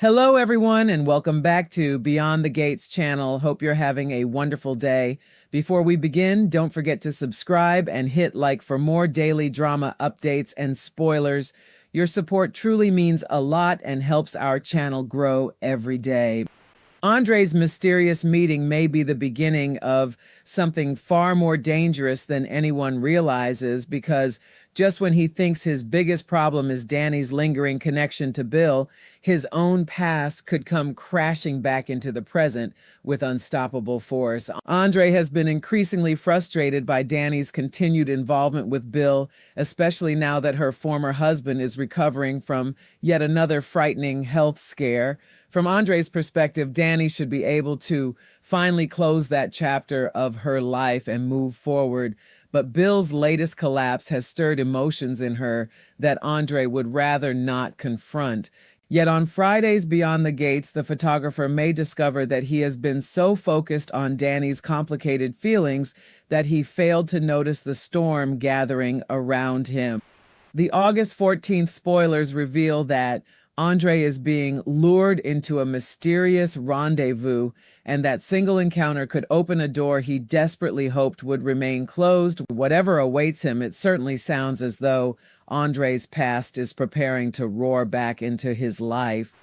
Hello, everyone, and welcome back to Beyond the Gates channel. Hope you're having a wonderful day. Before we begin, don't forget to subscribe and hit like for more daily drama updates and spoilers. Your support truly means a lot and helps our channel grow every day. Andre's mysterious meeting may be the beginning of something far more dangerous than anyone realizes, because just when he thinks his biggest problem is Dany's lingering connection to Bill, his own past could come crashing back into the present with unstoppable force. Andre has been increasingly frustrated by Dany's continued involvement with Bill, especially now that her former husband is recovering from yet another frightening health scare. From Andre's perspective, Dany should be able to finally close that chapter of her life and move forward. But Bill's latest collapse has stirred emotions in her that Andre would rather not confront. Yet on Fridays Beyond the Gates, the photographer may discover that he has been so focused on Dany's complicated feelings that he failed to notice the storm gathering around him. The August 14th spoilers reveal that Andre is being lured into a mysterious rendezvous, and that single encounter could open a door he desperately hoped would remain closed. Whatever awaits him, it certainly sounds as though Andre's past is preparing to roar back into his life.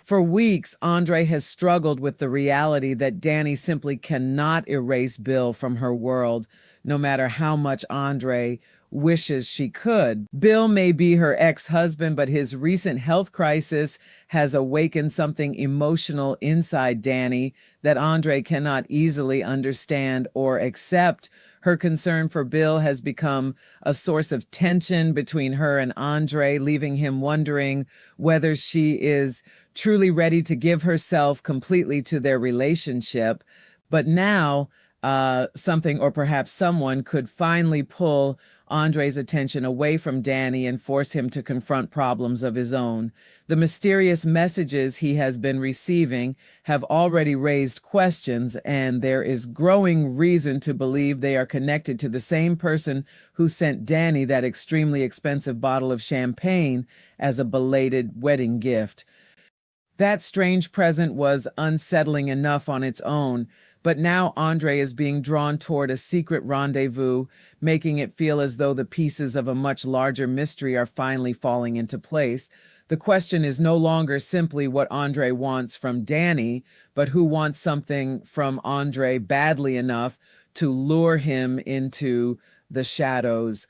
For weeks, Andre has struggled with the reality that Dany simply cannot erase Bill from her world, no matter how much Andre wishes she could. Bill may be her ex-husband, but his recent health crisis has awakened something emotional inside Dany that Andre cannot easily understand or accept. Her concern for Bill has become a source of tension between her and Andre, leaving him wondering whether she is truly ready to give herself completely to their relationship. But now, something or perhaps someone could finally pull Andre's attention away from Dany and force him to confront problems of his own. The mysterious messages he has been receiving have already raised questions, and there is growing reason to believe they are connected to the same person who sent Dany that extremely expensive bottle of champagne as a belated wedding gift. That strange present was unsettling enough on its own, but now Andre is being drawn toward a secret rendezvous, making it feel as though the pieces of a much larger mystery are finally falling into place. The question is no longer simply what Andre wants from Dany, but who wants something from Andre badly enough to lure him into the shadows.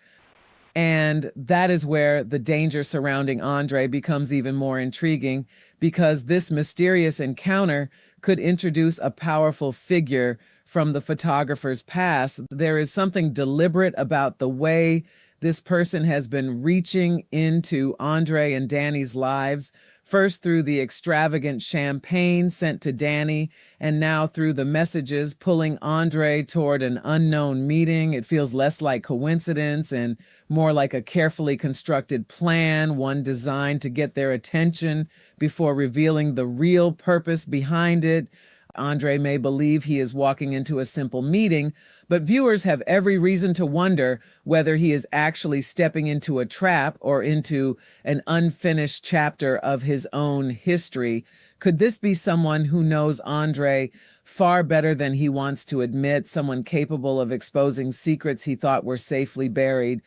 And that is where the danger surrounding Andre becomes even more intriguing, because this mysterious encounter could introduce a powerful figure from the photographer's past. There is something deliberate about the way this person has been reaching into Andre and Dany's lives, first through the extravagant champagne sent to Dany, and now through the messages pulling Andre toward an unknown meeting. It feels less like coincidence and more like a carefully constructed plan, one designed to get their attention before revealing the real purpose behind it. Andre may believe he is walking into a simple meeting, but viewers have every reason to wonder whether he is actually stepping into a trap or into an unfinished chapter of his own history. Could this be someone who knows Andre far better than he wants to admit, someone capable of exposing secrets he thought were safely buried?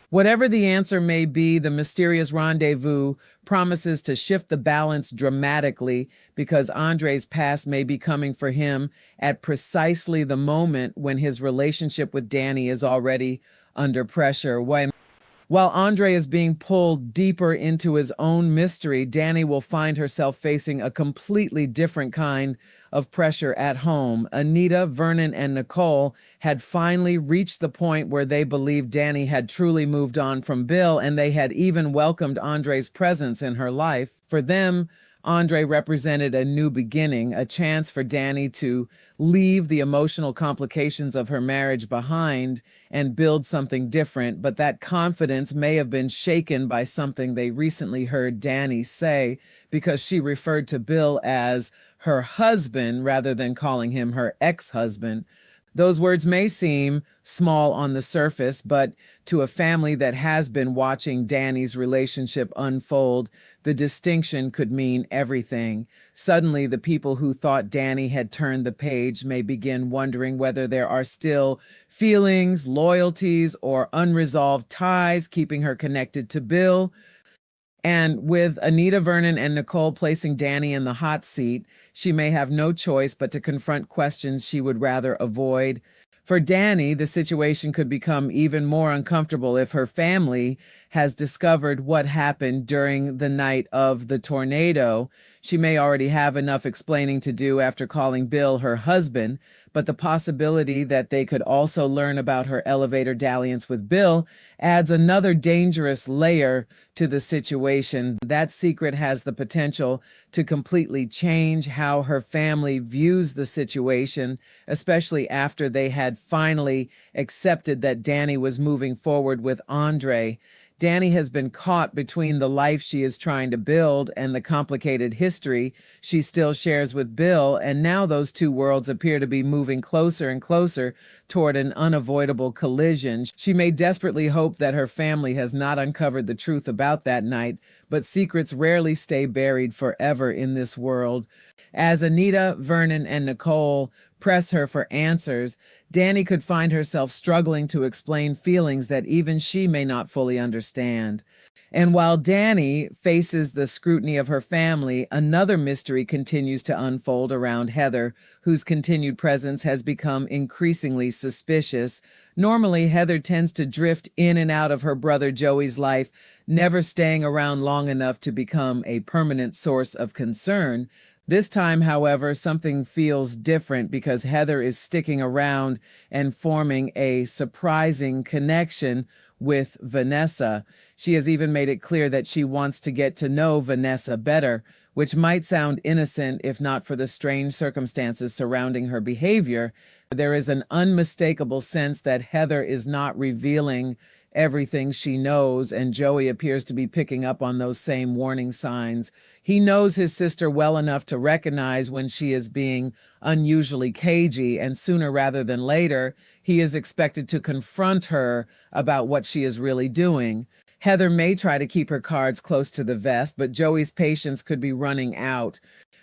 Whatever the answer may be, the mysterious rendezvous promises to shift the balance dramatically, because Andre's past may be coming for him at precisely the moment when his relationship with Dany is already under pressure. While Andre is being pulled deeper into his own mystery, Dany will find herself facing a completely different kind of pressure at home. Anita, Vernon, and Nicole had finally reached the point where they believed Dany had truly moved on from Bill, and they had even welcomed Andre's presence in her life. For them, Andre represented a new beginning, a chance for Dany to leave the emotional complications of her marriage behind and build something different. But that confidence may have been shaken by something they recently heard Dany say, because she referred to Bill as her husband rather than calling him her ex-husband. Those words may seem small on the surface, but to a family that has been watching Dany's relationship unfold, the distinction could mean everything. Suddenly, the people who thought Dany had turned the page may begin wondering whether there are still feelings, loyalties, or unresolved ties keeping her connected to Bill. And with Anita, Vernon, and Nicole placing Dany in the hot seat, she may have no choice but to confront questions she would rather avoid. For Dany, the situation could become even more uncomfortable if her family has discovered what happened during the night of the tornado. She may already have enough explaining to do after calling Bill her husband, but the possibility that they could also learn about her elevator dalliance with Bill adds another dangerous layer to the situation. That secret has the potential to completely change how her family views the situation, especially after they had finally accepted that Dany was moving forward with Andre. Dany has been caught between the life she is trying to build and the complicated history she still shares with Bill, and now those two worlds appear to be moving closer and closer toward an unavoidable collision. She may desperately hope that her family has not uncovered the truth about that night, but secrets rarely stay buried forever in this world. As Anita, Vernon, and Nicole press her for answers, Dany could find herself struggling to explain feelings that even she may not fully understand. And while Dany faces the scrutiny of her family, another mystery continues to unfold around Heather, whose continued presence has become increasingly suspicious. Normally, Heather tends to drift in and out of her brother Joey's life, never staying around long enough to become a permanent source of concern. This time, however, something feels different because Heather is sticking around and forming a surprising connection with Vanessa. She has even made it clear that she wants to get to know Vanessa better, which might sound innocent if not for the strange circumstances surrounding her behavior. There is an unmistakable sense that Heather is not revealing everything she knows, and Joey appears to be picking up on those same warning signs. He knows his sister well enough to recognize when she is being unusually cagey, and sooner rather than later, he is expected to confront her about what she is really doing. Heather may try to keep her cards close to the vest, but Joey's patience could be running out.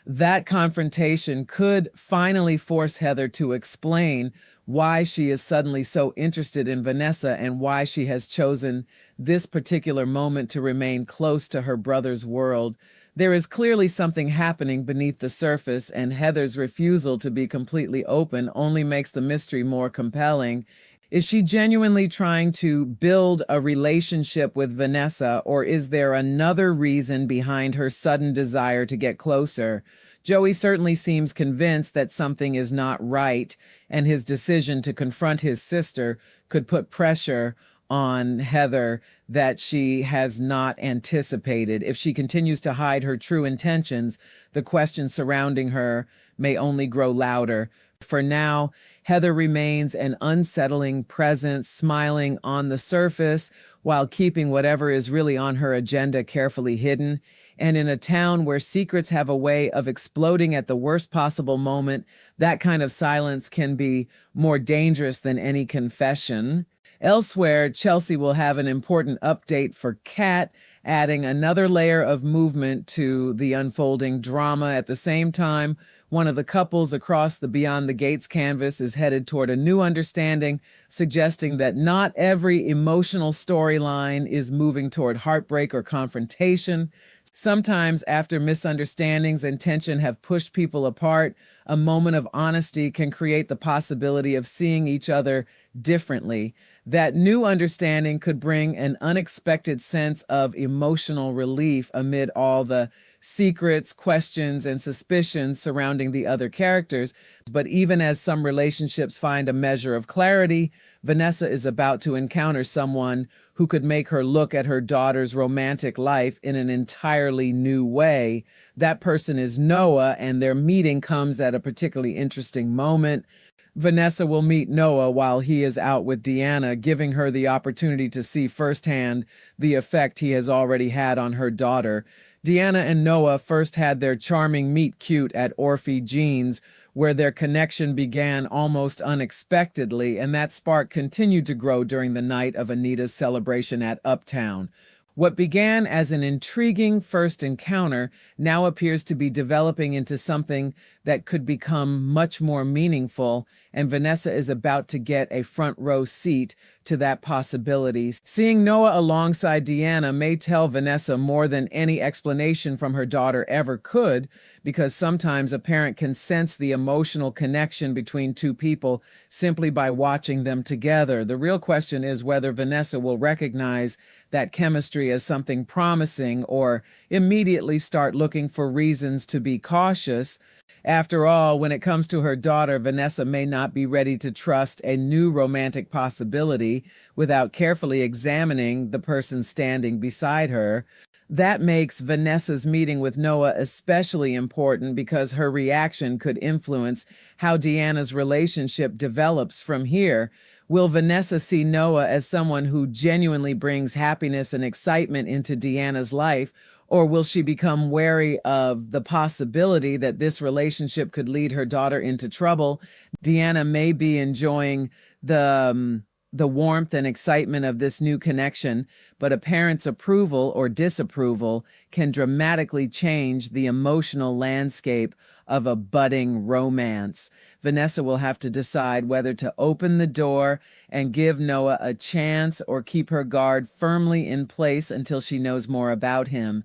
That confrontation could finally force Heather to explain why she is suddenly so interested in Vanessa and why she has chosen this particular moment to remain close to her brother's world. There is clearly something happening beneath the surface, and Heather's refusal to be completely open only makes the mystery more compelling. Is she genuinely trying to build a relationship with Vanessa, or is there another reason behind her sudden desire to get closer? Joey certainly seems convinced that something is not right, and his decision to confront his sister could put pressure on Heather that she has not anticipated. If she continues to hide her true intentions, the questions surrounding her may only grow louder. For now, Heather remains an unsettling presence, smiling on the surface while keeping whatever is really on her agenda carefully hidden. And in a town where secrets have a way of exploding at the worst possible moment, that kind of silence can be more dangerous than any confession. Elsewhere, Chelsea will have an important update for Kat, adding another layer of movement to the unfolding drama. At the same time, one of the couples across the Beyond the Gates canvas is headed toward a new understanding, suggesting that not every emotional storyline is moving toward heartbreak or confrontation. Sometimes, after misunderstandings and tension have pushed people apart, a moment of honesty can create the possibility of seeing each other differently. That new understanding could bring an unexpected sense of emotional relief amid all the secrets, questions, and suspicions surrounding the other characters. But even as some relationships find a measure of clarity, Vanessa is about to encounter someone who could make her look at her daughter's romantic life in an entirely new way. That person is Noah, and their meeting comes at a particularly interesting moment. Vanessa will meet Noah while he is out with Deanna, giving her the opportunity to see firsthand the effect he has already had on her daughter. Deanna and Noah first had their charming meet cute at Orphe Jeans, where their connection began almost unexpectedly, and that spark continued to grow during the night of Anita's celebration at Uptown. What began as an intriguing first encounter now appears to be developing into something that could become much more meaningful, and Vanessa is about to get a front row seat to that possibility. Seeing Noah alongside Deanna may tell Vanessa more than any explanation from her daughter ever could, because sometimes a parent can sense the emotional connection between two people simply by watching them together. The real question is whether Vanessa will recognize that chemistry as something promising or immediately start looking for reasons to be cautious. After all, when it comes to her daughter, Vanessa may not be ready to trust a new romantic possibility without carefully examining the person standing beside her. That makes Vanessa's meeting with Noah especially important because her reaction could influence how Deanna's relationship develops from here. Will Vanessa see Noah as someone who genuinely brings happiness and excitement into Deanna's life, or will she become wary of the possibility that this relationship could lead her daughter into trouble? Deanna may be enjoying the warmth and excitement of this new connection, but a parent's approval or disapproval can dramatically change the emotional landscape of a budding romance. Vanessa will have to decide whether to open the door and give Noah a chance or keep her guard firmly in place until she knows more about him.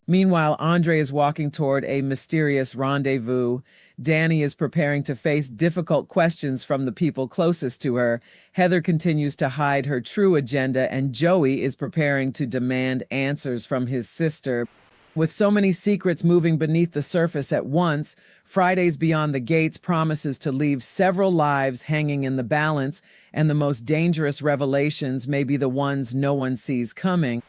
Meanwhile, Andre is walking toward a mysterious rendezvous. Dany is preparing to face difficult questions from the people closest to her. Heather continues to hide her true agenda, and Joey is preparing to demand answers from his sister. With so many secrets moving beneath the surface at once, Friday's Beyond the Gates promises to leave several lives hanging in the balance, and the most dangerous revelations may be the ones no one sees coming.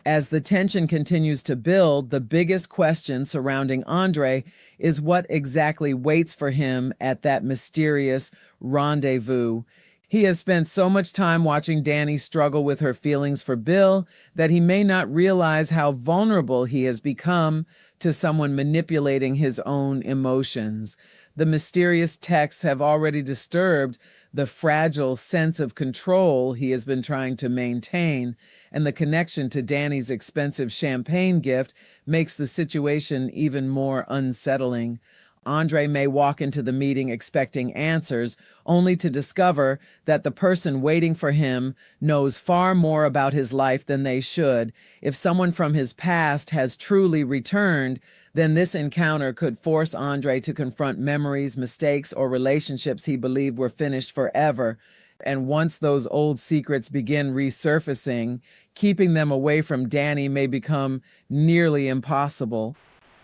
As the tension continues to build, the biggest question surrounding Andre is what exactly waits for him at that mysterious rendezvous. He has spent so much time watching Dany struggle with her feelings for Bill that he may not realize how vulnerable he has become to someone manipulating his own emotions. The mysterious texts have already disturbed the fragile sense of control he has been trying to maintain, and the connection to Dany's expensive champagne gift makes the situation even more unsettling. Andre may walk into the meeting expecting answers, only to discover that the person waiting for him knows far more about his life than they should. If someone from his past has truly returned, then this encounter could force Andre to confront memories, mistakes, or relationships he believed were finished forever. And once those old secrets begin resurfacing, keeping them away from Dany may become nearly impossible.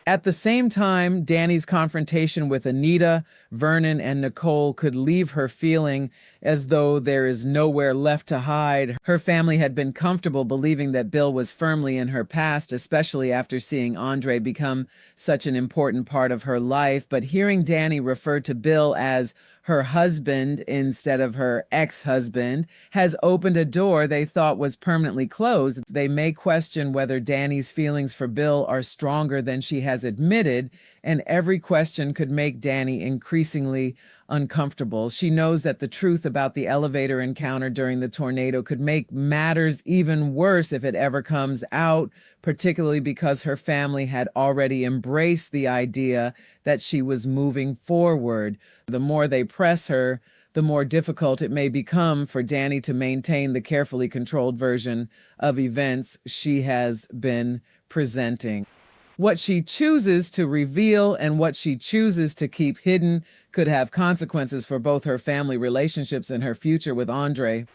At the same time, Dany's confrontation with Anita, Vernon, and Nicole could leave her feeling as though there is nowhere left to hide. Her family had been comfortable believing that Bill was firmly in her past, especially after seeing Andre become such an important part of her life. But hearing Dany refer to Bill as her husband instead of her ex-husband has opened a door they thought was permanently closed. They may question whether Dany's feelings for Bill are stronger than she has admitted, and every question could make Dany increasingly uncomfortable. She knows that the truth about the elevator encounter during the tornado could make matters even worse if it ever comes out, particularly because her family had already embraced the idea that she was moving forward. The more they press her, the more difficult it may become for Dany to maintain the carefully controlled version of events she has been presenting. What she chooses to reveal and what she chooses to keep hidden could have consequences for both her family relationships and her future with Andre.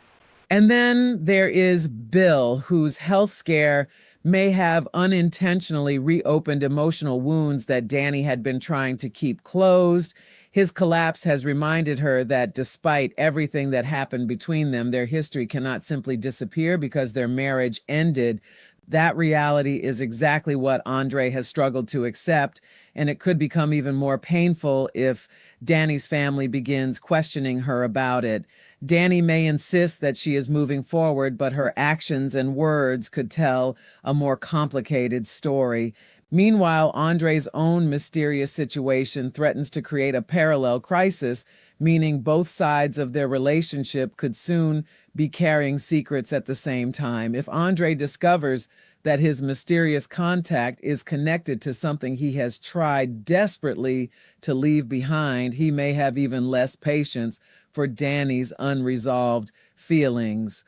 And then there is Bill, whose health scare may have unintentionally reopened emotional wounds that Dany had been trying to keep closed. His collapse has reminded her that despite everything that happened between them, their history cannot simply disappear because their marriage ended. That reality is exactly what Andre has struggled to accept, and it could become even more painful if Dany's family begins questioning her about it. Dany may insist that she is moving forward, but her actions and words could tell a more complicated story. Meanwhile, Andre's own mysterious situation threatens to create a parallel crisis, meaning both sides of their relationship could soon be carrying secrets at the same time. If Andre discovers that his mysterious contact is connected to something he has tried desperately to leave behind, he may have even less patience for Dany's unresolved feelings.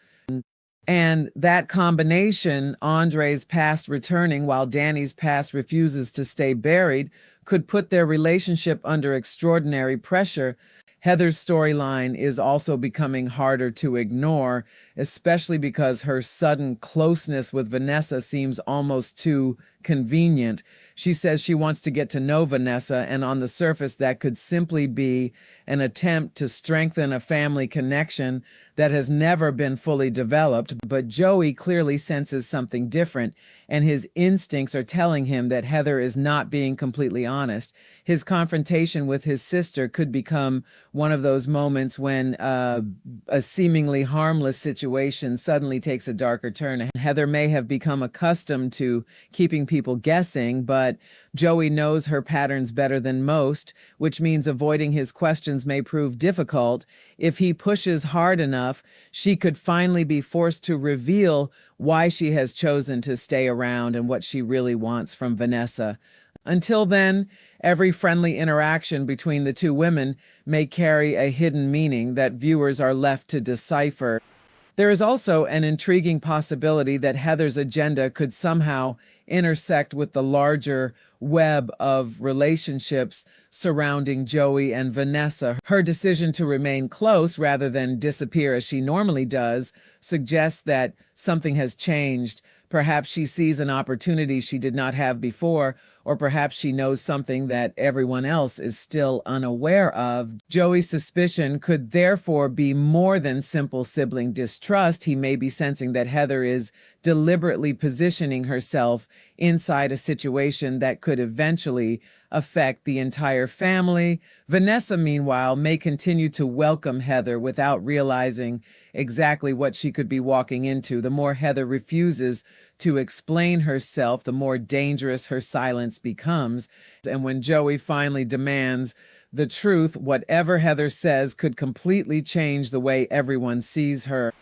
And that combination, Andre's past returning while Dany's past refuses to stay buried, could put their relationship under extraordinary pressure. Heather's storyline is also becoming harder to ignore, especially because her sudden closeness with Vanessa seems almost too convenient. She says she wants to get to know Vanessa, and on the surface, that could simply be an attempt to strengthen a family connection that has never been fully developed. But Joey clearly senses something different, and his instincts are telling him that Heather is not being completely honest. His confrontation with his sister could become one of those moments when a seemingly harmless situation suddenly takes a darker turn. Heather may have become accustomed to keeping people guessing, but Joey knows her patterns better than most, which means avoiding his questions may prove difficult. If he pushes hard enough, she could finally be forced to reveal why she has chosen to stay around and what she really wants from Vanessa. Until then, every friendly interaction between the two women may carry a hidden meaning that viewers are left to decipher. There is also an intriguing possibility that Heather's agenda could somehow intersect with the larger web of relationships surrounding Joey and Vanessa. Her decision to remain close rather than disappear as she normally does suggests that something has changed. Perhaps she sees an opportunity she did not have before, or perhaps she knows something that everyone else is still unaware of. Joey's suspicion could therefore be more than simple sibling distrust. He may be sensing that Heather is deliberately positioning herself inside a situation that could eventually affect the entire family. Vanessa, meanwhile, may continue to welcome Heather without realizing exactly what she could be walking into. The more Heather refuses to explain herself, the more dangerous her silence becomes. And when Joey finally demands the truth, whatever Heather says could completely change the way everyone sees her.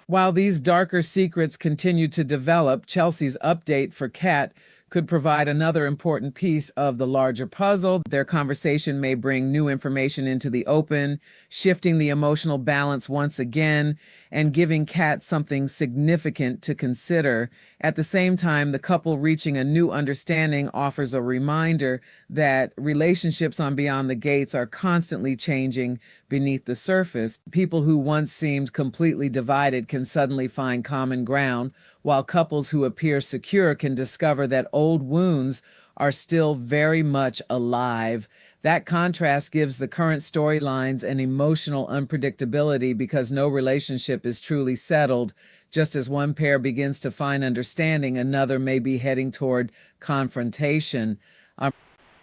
While these darker secrets continue to develop, Chelsea's update for Kat could provide another important piece of the larger puzzle. Their conversation may bring new information into the open, shifting the emotional balance once again and giving Kat something significant to consider. At the same time, the couple reaching a new understanding offers a reminder that relationships on Beyond the Gates are constantly changing beneath the surface. People who once seemed completely divided can suddenly find common ground, while couples who appear secure can discover that old wounds are still very much alive. That contrast gives the current storylines an emotional unpredictability because no relationship is truly settled. Just as one pair begins to find understanding, another may be heading toward confrontation.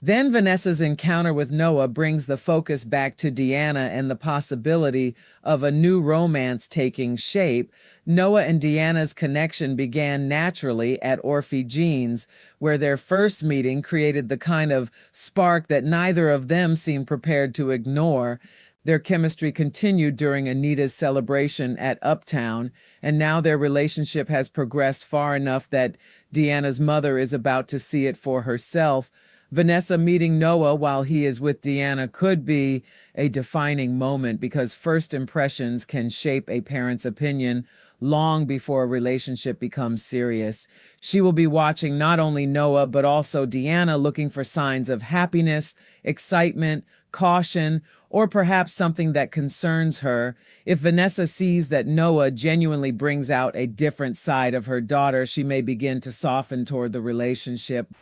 Then Vanessa's encounter with Noah brings the focus back to Deanna and the possibility of a new romance taking shape. Noah and Deanna's connection began naturally at Orphe Jean's, where their first meeting created the kind of spark that neither of them seemed prepared to ignore. Their chemistry continued during Anita's celebration at Uptown, and now their relationship has progressed far enough that Deanna's mother is about to see it for herself. Vanessa meeting Noah while he is with Deanna could be a defining moment because first impressions can shape a parent's opinion long before a relationship becomes serious. She will be watching not only Noah, but also Deanna, looking for signs of happiness, excitement, caution, or perhaps something that concerns her. If Vanessa sees that Noah genuinely brings out a different side of her daughter, she may begin to soften toward the relationship.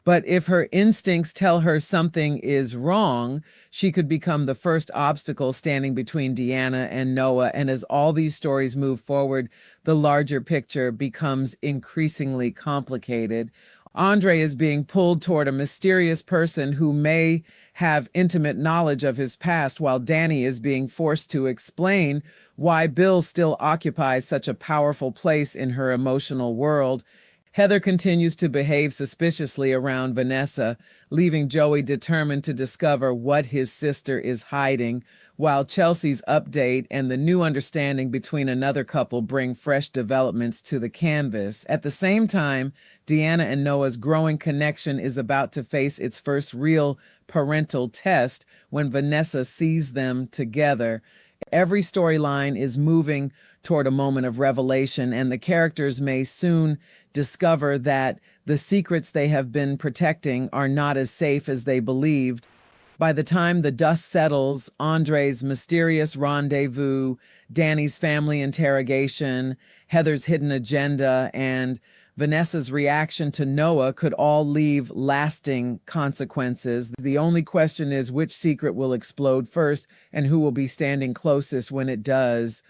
But if her instincts tell her something is wrong, she could become the first obstacle standing between Deanna and Noah. And as all these stories move forward, the larger picture becomes increasingly complicated. Andre is being pulled toward a mysterious person who may have intimate knowledge of his past, while Dany is being forced to explain why Bill still occupies such a powerful place in her emotional world. Heather continues to behave suspiciously around Vanessa, leaving Joey determined to discover what his sister is hiding, while Chelsea's update and the new understanding between another couple bring fresh developments to the canvas. At the same time, Deanna and Noah's growing connection is about to face its first real parental test when Vanessa sees them together. Every storyline is moving toward a moment of revelation, and the characters may soon discover that the secrets they have been protecting are not as safe as they believed. By the time the dust settles, Andre's mysterious rendezvous, Dany's family interrogation, Heather's hidden agenda, and Vanessa's reaction to Noah could all leave lasting consequences. The only question is which secret will explode first and who will be standing closest when it does.